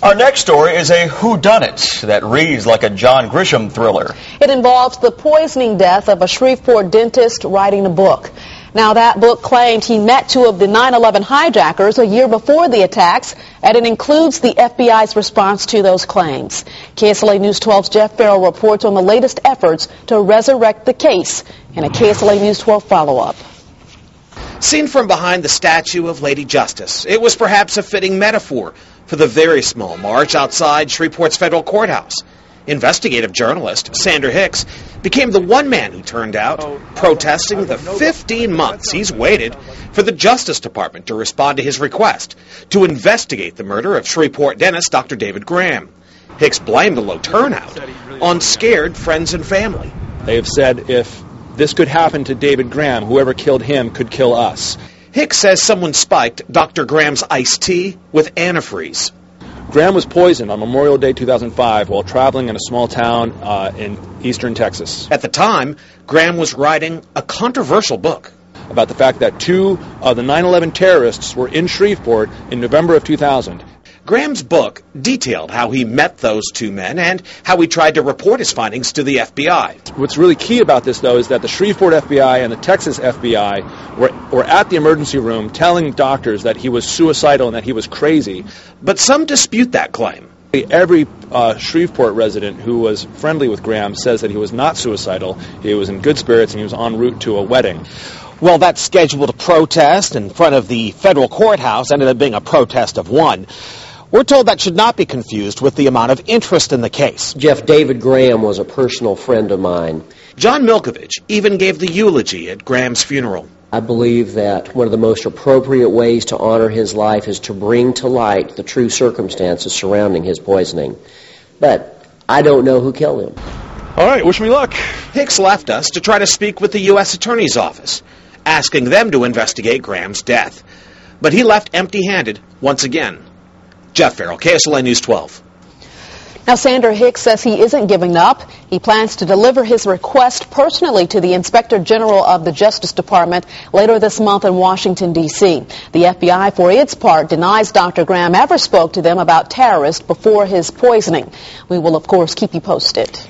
Our next story is a whodunit that reads like a John Grisham thriller. It involves the poisoning death of a Shreveport dentist writing a book. Now, that book claimed he met two of the 9/11 hijackers a year before the attacks, and it includes the FBI's response to those claims. KSLA News 12's Jeff Farrell reports on the latest efforts to resurrect the case in a KSLA News 12 follow-up. Seen from behind the statue of Lady Justice, it was perhaps a fitting metaphor for the very small march outside Shreveport's federal courthouse. Investigative journalist Sander Hicks became the one man who turned out, protesting the 15 months he's waited for the Justice Department to respond to his request to investigate the murder of Shreveport dentist Dr. David Graham. Hicks blamed the low turnout on scared friends and family. They have said if this could happen to David Graham, whoever killed him could kill us. Hicks says someone spiked Dr. Graham's iced tea with antifreeze. Graham was poisoned on Memorial Day 2005 while traveling in a small town in eastern Texas. At the time, Graham was writing a controversial book about the fact that two of the 9/11 terrorists were in Shreveport in November of 2000. Graham's book detailed how he met those two men and how he tried to report his findings to the FBI. What's really key about this, though, is that the Shreveport FBI and the Texas FBI were at the emergency room telling doctors that he was suicidal and that he was crazy. But some dispute that claim. Every Shreveport resident who was friendly with Graham says that he was not suicidal, he was in good spirits, and he was en route to a wedding. Well, that scheduled protest in front of the federal courthouse ended up being a protest of one. We're told that should not be confused with the amount of interest in the case. Jeff, David Graham was a personal friend of mine. John Milkovich even gave the eulogy at Graham's funeral. I believe that one of the most appropriate ways to honor his life is to bring to light the true circumstances surrounding his poisoning. But I don't know who killed him. All right, wish me luck. Hicks left us to try to speak with the U.S. Attorney's Office, asking them to investigate Graham's death. But he left empty-handed once again. Jeff Farrell, KSLA News 12. Now, Sander Hicks says he isn't giving up. He plans to deliver his request personally to the Inspector General of the Justice Department later this month in Washington, D.C. The FBI, for its part, denies Dr. Graham ever spoke to them about terrorists before his poisoning. We will, of course, keep you posted.